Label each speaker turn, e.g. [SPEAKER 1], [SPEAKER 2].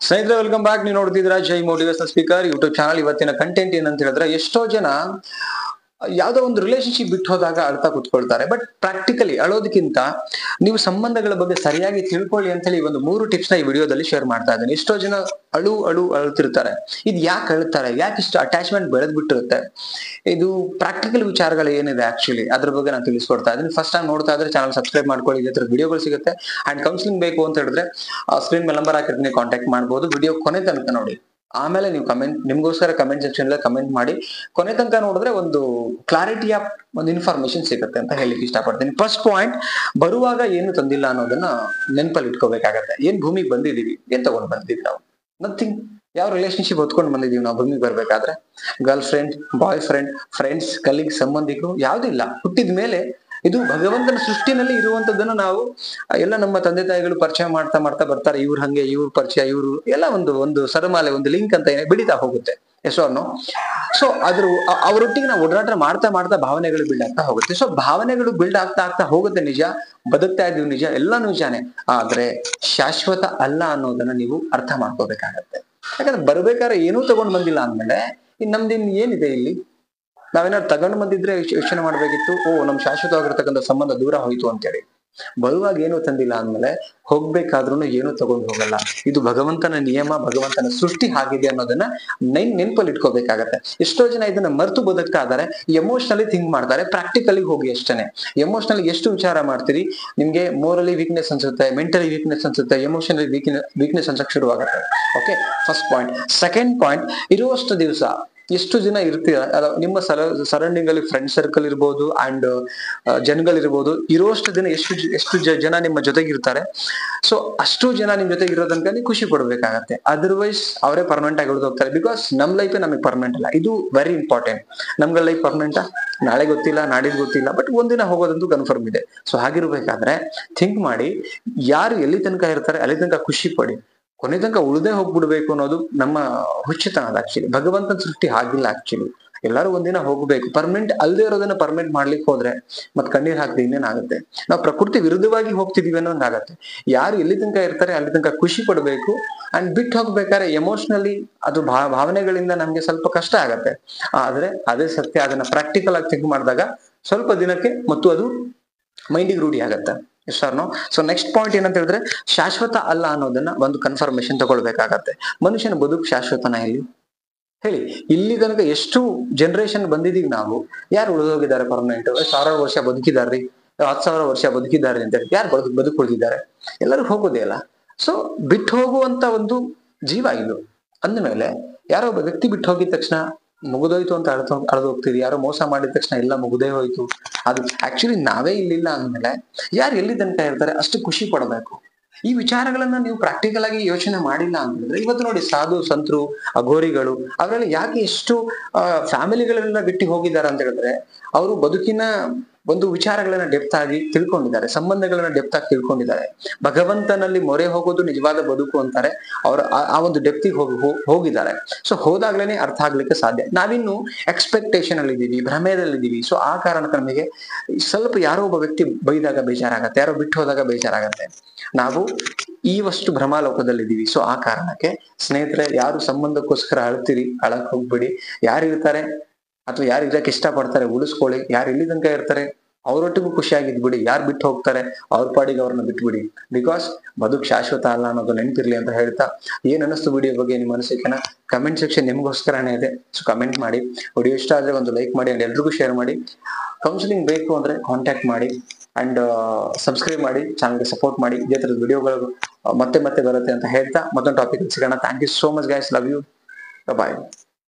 [SPEAKER 1] ಸ್ನೇಹಿತರೆ welcome back. ನೀವು ನೋಡ್ತಿದ್ದೀರಾ ಜೈ ಮೋಟಿವೇಶನಲ್ ಸ್ಪೀಕರ್ ಯೂಟ್ಯೂಬ್ ಚಾನಲ್. ಇವತ್ತಿನ ಕಂಟೆಂಟ್ ಏನಂತ ಹೇಳಿದ್ರೆ, ಎಷ್ಟೋ ಜನ ಯಾವ್ದೋ ಒಂದು ರಿಲೇಶನ್ಶಿಪ್ ಬಿಟ್ಟು ಹೋದಾಗ ಅಳ್ತಾ ಕುತ್ಕೊಳ್ತಾರೆ. ಬಟ್ ಪ್ರಾಕ್ಟಿಕಲಿ ಅಳೋದಕ್ಕಿಂತ ನೀವು ಸಂಬಂಧಗಳ ಬಗ್ಗೆ ಸರಿಯಾಗಿ ತಿಳ್ಕೊಳ್ಳಿ ಅಂತ ಹೇಳಿ ಒಂದು 3 ಟಿಪ್ಸ್ ನ ಈ ವಿಡಿಯೋದಲ್ಲಿ ಶೇರ್ ಮಾಡ್ತಾ ಇದ್ದೀನಿ. ಎಷ್ಟೋ ಜನ ಅಳುತ್ತಿರ್ತಾರೆ. ಇದು ಯಾಕೆ ಅಳ್ತಾರೆ, ಯಾಕೆ ಇಷ್ಟು ಅಟ್ಯಾಚ್ಮೆಂಟ್ ಬೆಳೆದ್ ಬಿಟ್ಟಿರುತ್ತೆ, ಇದು ಪ್ರಾಕ್ಟಿಕಲ್ ವಿಚಾರಗಳು ಏನಿದೆ ಆಕ್ಚುಲಿ ಅದ್ರ ಬಗ್ಗೆ ನಾನು ತಿಳಿಸ್ಕೊಡ್ತಾ ಇದ್ದೀನಿ. ಫಸ್ಟ್ ಟೈಮ್ ನೋಡ್ತಾ ಇದ್ರೆ ಚಾನಲ್ ಸಬ್ಸ್ಕ್ರೈಬ್ ಮಾಡ್ಕೊಳ್ಳಿ, ಇದೇ ತರ ವಿಡಿಯೋಗಳು ಸಿಗುತ್ತೆ. ಅಂಡ್ ಕೌನ್ಸಿಲಿಂಗ್ ಬೇಕು ಅಂತ ಹೇಳಿದ್ರೆ ಸ್ಕ್ರೀನ್ ಮೇಲೆ ನಂಬರ್ ಹಾಕಿರ್ತೀನಿ, ಕಾಂಟ್ಯಾಕ್ಟ್ ಮಾಡಬಹುದು. ವಿಡಿಯೋ ಕೊನೆ ತನಕ ನೋಡಿ, ಆಮೇಲೆ ನೀವು ನಿಮ್ಗೋಸ್ಕರ ಕಮೆಂಟ್ ಸೆಕ್ಷನ್ ಅಲ್ಲಿ ಕಮೆಂಟ್ ಮಾಡಿ. ಕೊನೆ ತನಕ ನೋಡಿದ್ರೆ ಒಂದು ಕ್ಲಾರಿಟಿಯ ಒಂದು ಇನ್ಫಾರ್ಮೇಶನ್ ಸಿಗುತ್ತೆ ಅಂತ ಹೇಳಿಕ್ಕೆ ಇಷ್ಟಪಡ್ತೀನಿ. ಫಸ್ಟ್ ಪಾಯಿಂಟ್, ಬರುವಾಗ ಏನು ತಂದಿಲ್ಲ ಅನ್ನೋದನ್ನ ನೆನಪಲ್ಲಿ ಇಟ್ಕೋಬೇಕಾಗತ್ತೆ. ಏನ್ ಭೂಮಿಗೆ ಬಂದಿದೀವಿ, ಏನ್ ತಗೊಂಡ್ ಬಂದಿದೀವಿ ನಾವು? ನಥಿಂಗ್. ಯಾವ ರಿಲೇಶನ್ಶಿಪ್ ಹೊತ್ಕೊಂಡು ಬಂದಿದೀವಿ ನಾವು ಭೂಮಿಗೆ ಬರ್ಬೇಕಾದ್ರೆ? Girl friend, boy friend, friends, colleague, ಸಂಬಂಧಿಕರು ಯಾವುದಿಲ್ಲ. ಹುಟ್ಟಿದ ಮೇಲೆ ಇದು ಭಗವಂತನ ಸೃಷ್ಟಿನಲ್ಲಿ ಇರುವಂತದ್ದನ್ನು ನಾವು ಎಲ್ಲ ನಮ್ಮ ತಂದೆ ತಾಯಿಗಳು ಪರಿಚಯ ಮಾಡ್ತಾ ಮಾಡ್ತಾ ಬರ್ತಾರೆ. ಇವ್ರು ಹಂಗೆ, ಇವ್ರ ಪರಿಚಯ, ಇವ್ರು ಎಲ್ಲ ಒಂದು ಸರಮಾಲೆ, ಒಂದು ಲಿಂಕ್ ಅಂತ ಬಿಡಿತಾ ಹೋಗುತ್ತೆ. ಎಷ್ಟೋನು. ಸೊ ಅವರೊಟ್ಟಿಗೆ ನಾವು ಓಡಾಟ ಮಾಡ್ತಾ ಮಾಡ್ತಾ ಭಾವನೆಗಳು ಬಿಲ್ಡ್ ಆಗ್ತಾ ಹೋಗುತ್ತೆ. ಸೊ ಭಾವನೆಗಳು ಬಿಲ್ಡ್ ಆಗ್ತಾ ಹೋಗುತ್ತೆ, ನಿಜ. ಬದುಕ್ತಾ ಇದೀವಿ, ನಿಜ, ಎಲ್ಲಾನು ನಿಜಾನೇ. ಆದ್ರೆ ಶಾಶ್ವತ ಅಲ್ಲ ಅನ್ನೋದನ್ನ ನೀವು ಅರ್ಥ ಮಾಡ್ಕೋಬೇಕಾಗತ್ತೆ. ಯಾಕಂದ್ರೆ ಬರ್ಬೇಕಾದ್ರೆ ಏನೂ ತಗೊಂಡ್ ಬಂದಿಲ್ಲ ಅಂದ್ಮೇಲೆ ನಮ್ದಿನ್ ಏನಿದೆ ಇಲ್ಲಿ? ನಾವೇನಾದ್ರು ತಗೊಂಡು ಬಂದಿದ್ರೆ ಯೋಚನೆ ಮಾಡ್ಬೇಕಿತ್ತು, ನಮ್ ಶಾಶ್ವತವಾಗಿರ್ತಕ್ಕಂಥ ಸಂಬಂಧ ದೂರ ಹೋಯ್ತು ಅಂತೇಳಿ. ಬರುವಾಗ ಏನು ತಂದಿಲ್ಲ ಅಂದ್ಮೇಲೆ ಹೋಗ್ಬೇಕಾದ್ರೂ ಏನು ತಗೊಂಡು ಹೋಗಲ್ಲ. ಇದು ಭಗವಂತನ ನಿಯಮ, ಭಗವಂತನ ಸೃಷ್ಟಿ ಆಗಿದೆ ಅನ್ನೋದನ್ನ ನೆನ್ಪಲ್ಲಿ ಇಟ್ಕೋಬೇಕಾಗತ್ತೆ. ಎಷ್ಟೋ ಜನ ಇದನ್ನ ಮರ್ತು ಬದುಕ್ತಾ ಇದಾರೆ. ಎಮೋಷನಲಿ ಥಿಂಕ್ ಮಾಡ್ತಾರೆ, ಪ್ರಾಕ್ಟಿಕಲಿ ಹೋಗಿ ಅಷ್ಟೇನೆ. ಎಮೋಷನಲಿ ಎಷ್ಟು ವಿಚಾರ ಮಾಡ್ತೀರಿ, ನಿಮ್ಗೆ ಮೋರಲಿ ವೀಕ್ನೆಸ್ ಅನ್ಸುತ್ತೆ, ಮೆಂಟಲಿ ವೀಕ್ನೆಸ್ ಅನ್ಸುತ್ತೆ, ಎಮೋಷನಲಿ ವೀಕ್ನೆಸ್ ಅನ್ಸಕ್ ಶುರುವಾಗುತ್ತೆ. Okay, first point. Second point, ಇರುವಷ್ಟು ದಿವಸ ಎಷ್ಟು ಜನ ಇರ್ತೀರ ನಿಮ್ಮ ಸರೌಂಡಿಂಗ್ ಅಲ್ಲಿ, ಫ್ರೆಂಡ್ ಸರ್ಕಲ್ ಇರ್ಬೋದು ಅಂಡ್ ಜನಗಳಿರ್ಬೋದು, ಇರುವಷ್ಟು ದಿನ ಎಷ್ಟು ಜನ ನಿಮ್ಮ ಜೊತೆಗೆ ಇರ್ತಾರೆ. ಸೊ ಅಷ್ಟು ಜನ ನಿಮ್ ಜೊತೆಗೆ ಇರೋದನ್ಕ ನೀವು ಖುಷಿ ಪಡ್ಬೇಕಾಗತ್ತೆ. ಅದರ್ವೈಸ್ ಅವರೇ ಪರ್ಮನೆಂಟ್ ಆಗಿ ಉಳಿದೋಗ್ತಾರೆ. ಬಿಕಾಸ್ ನಮ್ ಲೈಫ್ ನಮಗೆ ಪರ್ಮನೆಂಟ್ ಅಲ್ಲ. ಇದು ವೆರಿ ಇಂಪಾರ್ಟೆಂಟ್. ನಮ್ಗಳ ಲೈಫ್ ಪರ್ಮನೆಂಟಾ? ನಾಳೆ ಗೊತ್ತಿಲ್ಲ, ನಾಡಿದ್ ಗೊತ್ತಿಲ್ಲ, ಬಟ್ ಒಂದಿನ ಹೋಗೋದಂತೂ ಕನ್ಫರ್ಮ್ ಇದೆ. ಸೊ ಹಾಗಿರ್ಬೇಕಾದ್ರೆ ಥಿಂಕ್ ಮಾಡಿ, ಯಾರು ಎಲ್ಲಿ ತನಕ ಇರ್ತಾರೆ ಅಲ್ಲಿ ತನಕ ಖುಷಿ ಪಡಿ. ಕೊನೆ ತನಕ ಉಳ್ದೇ ಹೋಗ್ಬಿಡ್ಬೇಕು ಅನ್ನೋದು ನಮ್ಮ ಹುಚ್ಚುತನ. ಆಕ್ಚುಲಿ ಭಗವಂತನ ಸೃಷ್ಟಿ ಆಗಿಲ್ಲ. ಆಕ್ಚುಲಿ ಎಲ್ಲರೂ ಒಂದಿನ ಹೋಗ್ಬೇಕು. ಪರ್ಮನೆಂಟ್ ಅಲ್ಲದೆ ಇರೋದನ್ನ ಪರ್ಮನೆಂಟ್ ಮಾಡ್ಲಿಕ್ಕೆ ಹೋದ್ರೆ ಮತ್ ಕಣ್ಣೀರ್ ಹಾಕ್ದೆ ಇನ್ನೇನಾಗುತ್ತೆ? ನಾವು ಪ್ರಕೃತಿ ವಿರುದ್ಧವಾಗಿ ಹೋಗ್ತಿದೀವಿ ಅನ್ನೋಂಗಾಗತ್ತೆ. ಯಾರು ಎಲ್ಲಿ ತನಕ ಇರ್ತಾರೆ ಅಲ್ಲಿ ತನಕ ಖುಷಿ ಪಡ್ಬೇಕು. ಅಂಡ್ ಬಿಟ್ಟು ಹೋಗ್ಬೇಕಾದ್ರೆ ಎಮೋಷನಲಿ ಅದು ಭಾವನೆಗಳಿಂದ ನಮ್ಗೆ ಸ್ವಲ್ಪ ಕಷ್ಟ ಆಗತ್ತೆ. ಆದ್ರೆ ಅದೇ ಸತ್ಯ. ಅದನ್ನ ಪ್ರಾಕ್ಟಿಕಲ್ ಆಗಿ ಥಿಂಕ್ ಮಾಡಿದಾಗ ಸ್ವಲ್ಪ ದಿನಕ್ಕೆ ಮತ್ತು ಅದು ಮೈಂಡಿಗೆ ರೂಢಿ ಆಗತ್ತೆ. ಎಷ್ಟೋ. ಸೊ ನೆಕ್ಸ್ಟ್ ಪಾಯಿಂಟ್ ಏನಂತ ಹೇಳಿದ್ರೆ, ಶಾಶ್ವತ ಅಲ್ಲ ಅನ್ನೋದನ್ನ ಒಂದು ಕನ್ಫರ್ಮೇಶನ್ ತಗೊಳ್ಬೇಕಾಗತ್ತೆ. ಮನುಷ್ಯನ ಬದುಕು ಶಾಶ್ವತನ ಇಲ್ಲಿ ಹೇಳಿ? ಇಲ್ಲಿ ತನಕ ಎಷ್ಟು ಜನರೇಷನ್ ಬಂದಿದೀವಿ ನಾವು. ಯಾರು ಉಳಿದೋಗಿದ್ದಾರೆ ಪರ್ಮನೆಂಟ್? 1000 ವರ್ಷ ಬದುಕಿದಾರ್ರಿ, 10,000 ವರ್ಷ ಬದುಕಿದ್ದಾರೆ ಅಂತ ಹೇಳಿ ಯಾರು ಬದುಕುಳಿದಿದ್ದಾರೆ? ಎಲ್ಲರೂ ಹೋಗೋದೇ ಅಲ್ಲ. ಸೊ ಬಿಟ್ಟು ಹೋಗುವಂತ ಒಂದು ಜೀವ ಇದು. ಅಂದ್ಮೇಲೆ ಯಾರೋ ಒಬ್ಬ ವ್ಯಕ್ತಿ ಬಿಟ್ಟು ಹೋಗಿದ ತಕ್ಷಣ ಮುಗಿದೋಯ್ತು ಅಂತ ಅಳ್ದು ಹೋಗ್ತೀವಿ. ಯಾರೋ ಮೋಸ ಮಾಡಿದ ತಕ್ಷಣ ಎಲ್ಲ ಮುಗ್ದೇ ಹೋಯ್ತು. ಅದು ಆಕ್ಚುಲಿ ನಾವೇ ಇಲ್ಲಿಲ್ಲ ಅಂದ್ಮೇಲೆ ಯಾರು ಎಲ್ಲಿ ತನಕ ಇರ್ತಾರೆ ಅಷ್ಟು ಖುಷಿ ಪಡಬೇಕು. ಈ ವಿಚಾರಗಳನ್ನ ನೀವು ಪ್ರಾಕ್ಟಿಕಲ್ ಆಗಿ ಯೋಚನೆ ಮಾಡಿಲ್ಲ ಅಂತಂದ್ರೆ, ಇವತ್ತು ನೋಡಿ ಸಾಧು ಸಂತರು, ಅಘೋರಿಗಳು, ಅವರೆಲ್ಲ ಯಾಕೆ ಎಷ್ಟು ಫ್ಯಾಮಿಲಿಗಳೆಲ್ಲ ಬಿಟ್ಟು ಹೋಗಿದ್ದಾರೆ ಅಂತ ಹೇಳಿದ್ರೆ, ಅವರು ಬದುಕಿನ ಒಂದು ವಿಚಾರಗಳನ್ನ ಡೆಪ್ತ್ ಆಗಿ ತಿಳ್ಕೊಂಡಿದ್ದಾರೆ, ಸಂಬಂಧಗಳನ್ನ ಡೆಪ್ತ್ ಆಗಿ ತಿಳ್ಕೊಂಡಿದ್ದಾರೆ. ಭಗವಂತನಲ್ಲಿ ಮೊರೆ ಹೋಗೋದು ನಿಜವಾದ ಬದುಕು ಅಂತಾರೆ. ಅವ್ರ ಆ ಒಂದು ಡೆಪ್ತಿಗೆ ಹೋಗಿದ್ದಾರೆ. ಸೊ ಹೋದಾಗ್ಲೇನೆ ಅರ್ಥ ಆಗ್ಲಿಕ್ಕೆ ಸಾಧ್ಯ. ನಾವಿನ್ನು ಎಕ್ಸ್ಪೆಕ್ಟೇಷನ್ ಅಲ್ಲಿ ಇದೀವಿ, ಭ್ರಮೆಯಲ್ಲಿದ್ದೀವಿ. ಸೊ ಆ ಕಾರಣಕ್ಕೆ ನಮಗೆ ಸ್ವಲ್ಪ ಯಾರೋ ಒಬ್ಬ ವ್ಯಕ್ತಿ ಬೈದಾಗ ಬೇಜಾರಾಗತ್ತೆ, ಯಾರೋ ಬಿಟ್ಟು ಹೋದಾಗ ಬೇಜಾರಾಗತ್ತೆ. ನಾವು ಈವಷ್ಟು ಭ್ರಮಾಲೋಕದಲ್ಲಿದ್ದೀವಿ. ಸೊ ಆ ಕಾರಣಕ್ಕೆ ಸ್ನೇಹಿತರೆ, ಯಾರು ಸಂಬಂಧಕ್ಕೋಸ್ಕರ ಅಳ್ತೀರಿ, ಅಳಕ್ ಹೋಗ್ಬಿಡಿ. ಯಾರು ಇರ್ತಾರೆ ಅಥವಾ ಯಾರು ಇರಕ್ಕೆ ಇಷ್ಟ ಪಡ್ತಾರೆ ಉಳಿಸ್ಕೊಳ್ಳಿ. ಯಾರು ಇಲ್ಲಿ ತನಕ ಇರ್ತಾರೆ ಅವರೊಟ್ಟಿಗೂ ಖುಷಿಯಾಗಿದ್ ಬಿಡಿ. ಯಾರು ಬಿಟ್ಟು ಹೋಗ್ತಾರೆ ಅವ್ರ ಪಾಡಿಗೆ ಅವ್ರನ್ನ ಬಿಟ್ಬಿಡಿ. ಬಿಕಾಸ್ ಬದುಕು ಶಾಶ್ವತ ಅಲ್ಲ ಅನ್ನೋದು ನೆನಪಿರ್ಲಿ ಅಂತ ಹೇಳ್ತಾ, ಏನ್ ಅನ್ನಿಸ್ತು ವಿಡಿಯೋ ಬಗ್ಗೆ ನಿಮ್ಮ ಅನಿಸಿಕೆನ ಕಮೆಂಟ್ ಸೆಕ್ಷನ್ ನಿಮ್ಗೋಸ್ಕರನೇ ಇದೆ. ಸೊ ಕಮೆಂಟ್ ಮಾಡಿ. ವಿಡಿಯೋ ಇಷ್ಟ ಆದ್ರೆ ಒಂದು ಲೈಕ್ ಮಾಡಿ ಅಂಡ್ ಎಲ್ರಿಗೂ ಶೇರ್ ಮಾಡಿ. ಕೌನ್ಸಿಲಿಂಗ್ ಬೇಕು ಅಂದ್ರೆ ಕಾಂಟ್ಯಾಕ್ಟ್ ಮಾಡಿ ಅಂಡ್ ಸಬ್ಸ್ಕ್ರೈಬ್ ಮಾಡಿ, ಚಾನಲ್ಗೆ ಸಪೋರ್ಟ್ ಮಾಡಿ. ಇದೇ ತರದ ವಿಡಿಯೋಗಳು ಮತ್ತೆ ಬರುತ್ತೆ ಅಂತ ಹೇಳ್ತಾ ಮತ್ತೊಂದು ಟಾಪಿಕ್ ಸಿಗೋಣ. Thank you so much guys. Love you. Bye.